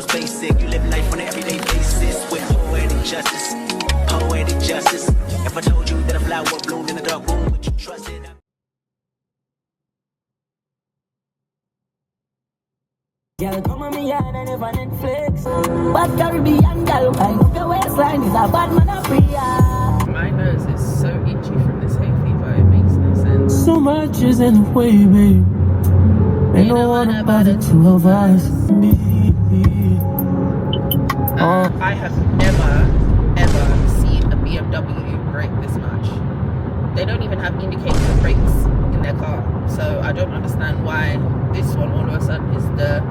most basic. You live life on an everyday basis with poetic justice. Poetic justice. If I told you that a flower bloomed in a dark room, would you trust it? Girl, come on me and I never Netflix. But Caribbean girl, the waistline is a bad man of free. My nose is so itchy from this hay fever, it makes no sense. So much is in the way, babe. Ain't no one about the two of us. I have never, ever seen a BMW brake this much. They don't even have indicator brakes in their car. So I don't understand why this one all of a sudden is the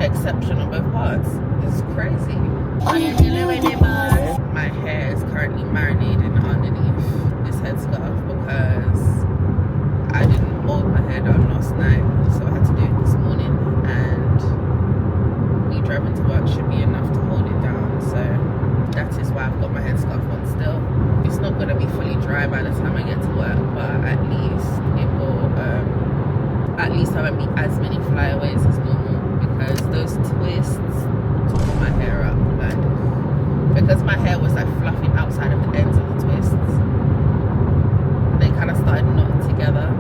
exception on both parts. It's crazy. My hair is currently marinating underneath this headscarf because I didn't hold my hair down last night, so I had to do it this morning, and me driving to work should be enough to hold it down, so that is why I've got my headscarf on still. It's not going to be fully dry by the time I get to work, but at least it will, at least I won't be as many flyaways as normal, because those twists tore my hair up, like, because my hair was like fluffing outside of the ends of the twists, they kind of started knotting together.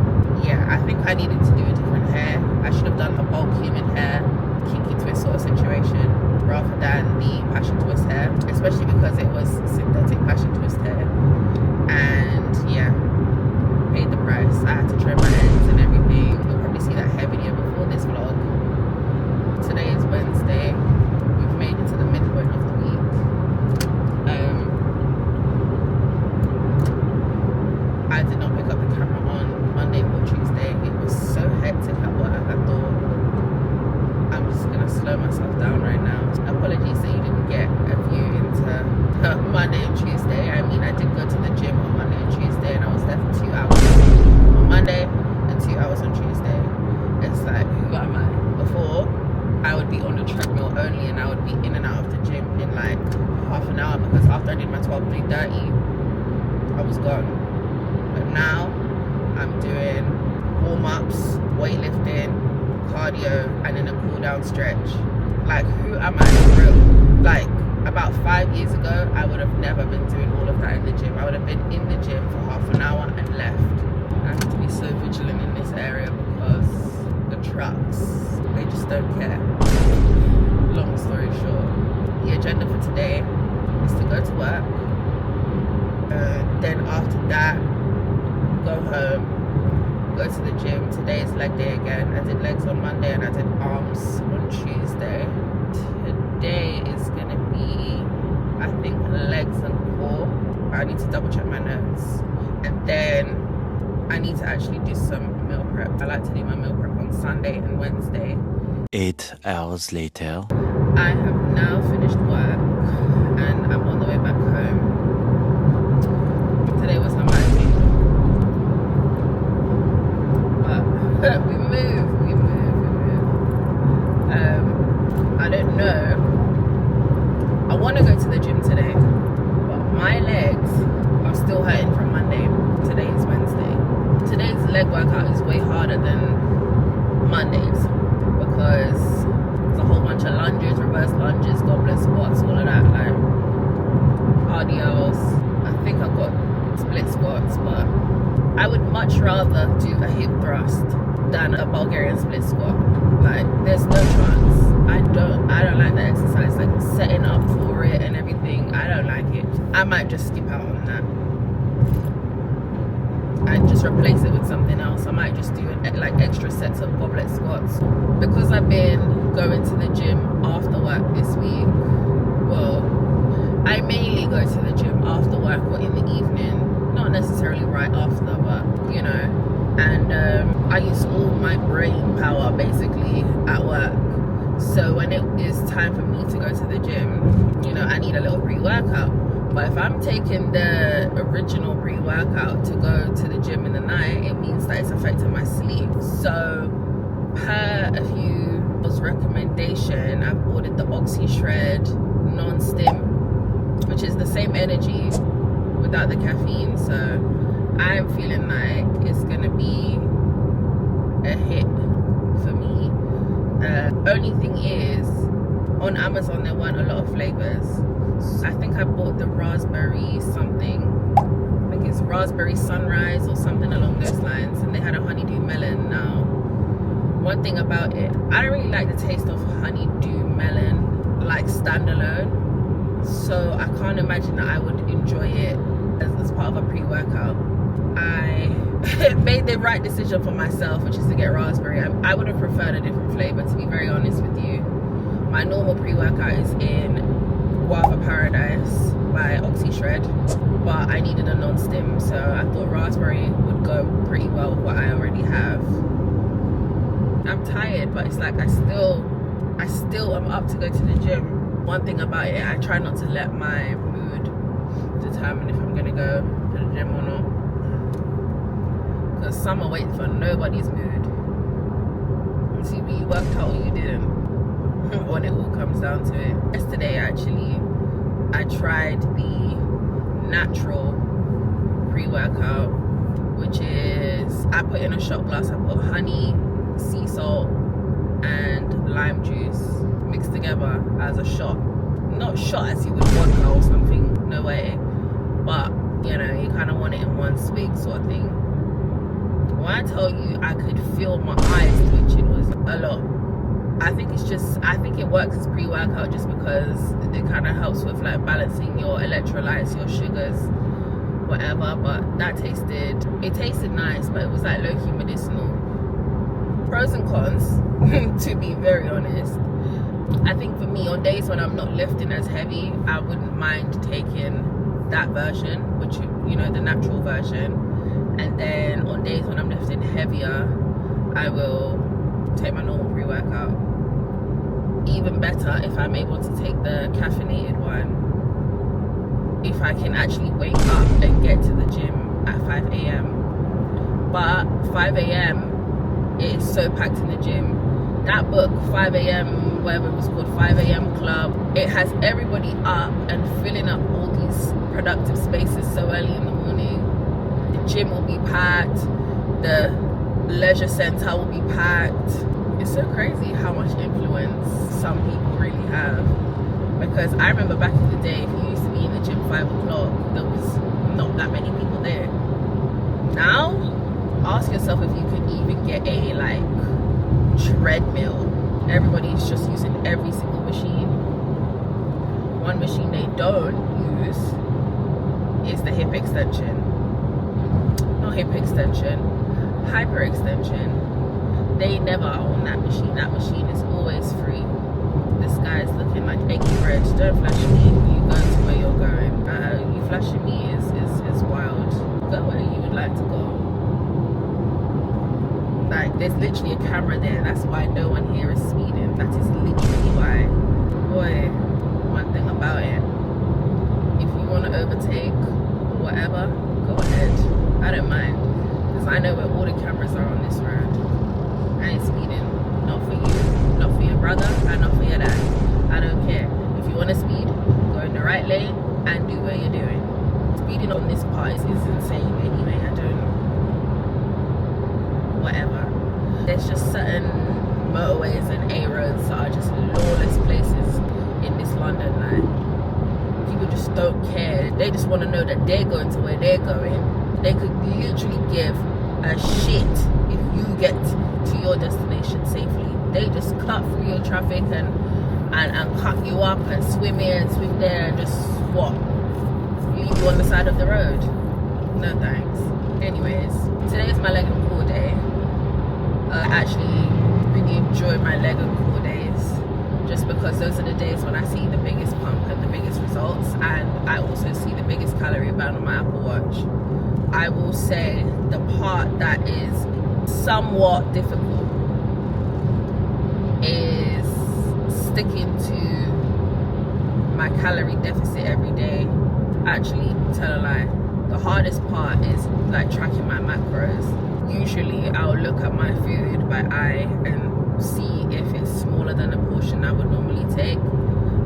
Yeah, I think I needed to do a different hair. I should have done a bulk human hair, kinky twist sort of situation, rather than the passion twist hair, especially because it was synthetic passion twist hair. And yeah, paid the price. I had to trim my ends and everything. You'll probably see that hair video before this vlog. Today is Wednesday. We've made it to the midpoint of the week. I did not pick up the camera on Monday or Tuesday. It was so hectic at work. I thought I'm just gonna slow myself down right now. Apologies that you didn't get a view into Monday and Tuesday. I mean, I did go to the gym on Monday and Tuesday, and I was there for 2 hours on Monday and 2 hours on Tuesday. It's like, who am I? Before, I would be on the treadmill only, and I would be in and out of the gym in like half an hour, because after I did my 12-3-30, I was gone. But now I'm doing warm-ups, weightlifting, cardio, and then a cool-down stretch. Like, who am I for real? Like, about 5 years ago, I would have never been doing all of that in the gym. I would have been in the gym for half an hour and left. I have to be so vigilant in this area because the trucks, they just don't care. Long story short, the agenda for today is to go to work. Then after that, go home, go to the gym. Today is leg day again. I did legs on Monday and I did arms on Tuesday. Today is gonna be, I think, legs and core. I need to double check my notes, and then I need to actually do some meal prep. I like to do my meal prep on Sunday and Wednesday. 8 hours later. I have now finished work and I'm on the way back home. Today was my day. But we move. I don't know. I want to go to the gym today, but my legs are still hurting from Monday. Today is Wednesday. Today's leg workout is way harder than Monday's because there's a whole bunch of lunges, reverse lunges, goblet squats, all of that, like RDLs. I think I've got split squats, but I would much rather do a hip thrust than a Bulgarian split squat. Like, there's no chance. I don't like the exercise, like setting up for it and everything. I don't like it. I might just skip out on that and just replace it with something else. I might just do like extra sets of goblet squats, because I've been going to the gym after work this week. Well, I mainly go to the gym after work or in the evening, not necessarily right after, but you know. And I use all my brain power basically at work. So when it is time for me to go to the gym, you know, I need a little pre-workout. But if I'm taking the original pre-workout to go to the gym in the night, it means that it's affecting my sleep. So per a few recommendation, I've ordered the Oxy Shred non-stim, which is the same energy without the caffeine. So I'm feeling like it's gonna be a hit for me. Only thing is, on Amazon there weren't a lot of flavors. I think I bought the raspberry something. I think it's raspberry sunrise or something along those lines, and they had a honeydew melon. Now, one thing about it, I don't really like the taste of honeydew melon like standalone, so I can't imagine that I would enjoy it as part of a pre-workout. I made the right decision for myself, which is to get raspberry. I would have preferred a different flavor, to be very honest with you. My normal pre-workout is in Guava Paradise by Oxyshred, but I needed a non-stim, so I thought raspberry would go pretty well with what I already have. I'm tired, but it's like I still am up to go to the gym. One thing about it, I try not to let my mood determine if I'm gonna go to the gym or not, because some are waiting for nobody's mood. You see, you worked out or you didn't, when it all comes down to it. Yesterday, actually, I tried the natural pre-workout, which is, I put in a shot glass, I put honey, sea salt and lime juice mixed together as a shot. Not shot as you would vodka or something, no way, but you know, you kind of want it in one swig sort of thing. When I tell you I could feel my eyes twitching, was a lot. I think it works as pre-workout just because it kind of helps with like balancing your electrolytes, your sugars, whatever. But it tasted nice, but it was like low-key medicinal. Pros and cons, to be very honest. I think for me, on days when I'm not lifting as heavy, I wouldn't mind taking that version, which, you know, the natural version. And then on days when I'm lifting heavier, I will take my normal pre-workout. Even better if I'm able to take the caffeinated one, if I can actually wake up and get to the gym at 5 a.m. But 5 a.m. it is so packed in the gym. That book, 5 a.m. whatever it was called, 5 a.m. Club, it has everybody up and filling up all these productive spaces so early in the morning. The gym will be packed, the leisure center will be packed. It's so crazy how much influence some people really have, because I remember back in the day, if you used to be in the gym 5 o'clock, there was not that many people there. Now, ask yourself if you could even get a like treadmill. Everybody's just using every single machine. One machine they don't use is the hip extension. Not hip extension, hyper extension. They never are on that machine. That machine is always free. This guy's looking like eggy bread. Don't flash me. You go to where you're going. You flashing me is wild. Go where you would like to go. Like, there's literally a camera there. That's why no one here is speeding. That is literally why. Boy, one thing about it, if you want to overtake or whatever, go ahead. I don't mind, because I know where all the cameras are on this road. I ain't speeding. Not for you, not for your brother, and not for your dad. I don't care. If you want to speed, go in the right lane and do what you're doing. Speeding on this part is insane anyway. I don't, whatever. There's just certain motorways and A roads that are just lawless places in this London. Like, people just don't care. They just want to know that they're going to where they're going. They could literally give a shit if you get to your destination safely. They just cut through your traffic and cut you up and swim here and swim there and just what? Leave you on the side of the road. No thanks. Anyways, today is my leg and core day. I actually really enjoy my leg and core days, just because those are the days when I see the biggest pump and the biggest results, and I also see the biggest calorie burn on my Apple Watch. I will say the part that is somewhat difficult is sticking to my calorie deficit every day. Actually, tell a lie, the hardest part is like tracking my macros. Usually I'll look at my food by eye and see if it's smaller than a portion I would normally take,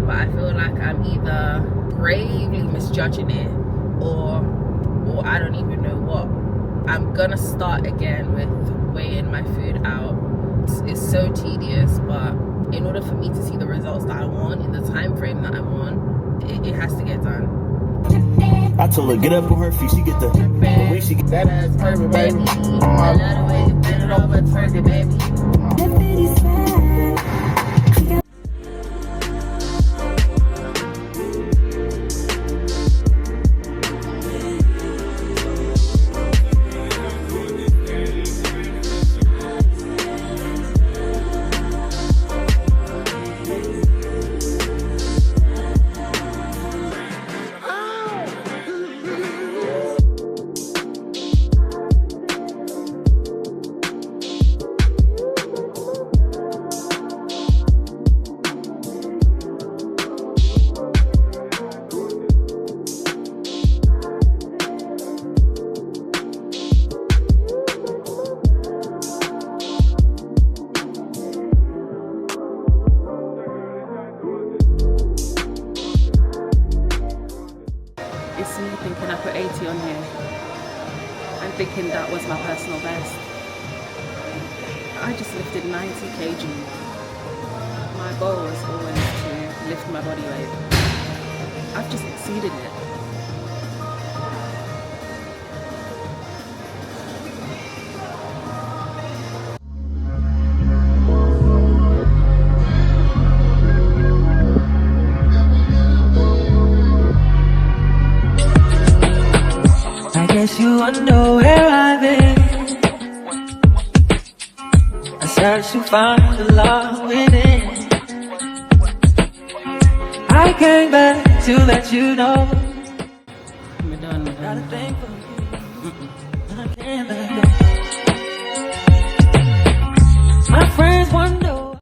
but I feel like I'm either gravely misjudging it or I don't even know what. I'm gonna start again with weighing my food out. It's so tedious, but in order for me to see the results that I want in the time frame that I want, it has to get done. I told her get up on her feet. She get the way she get That ass perfect, baby. I love the way you bend it over, twerk it, baby. It's me thinking I put 80 on here and thinking that was my personal best. I just lifted 90 kg. My goal was always to lift my body weight. I've just exceeded it. I guess you wonder where I've been. I search to find the love within. I came back to let you know We're done. that I'm thankful, and I can't let go.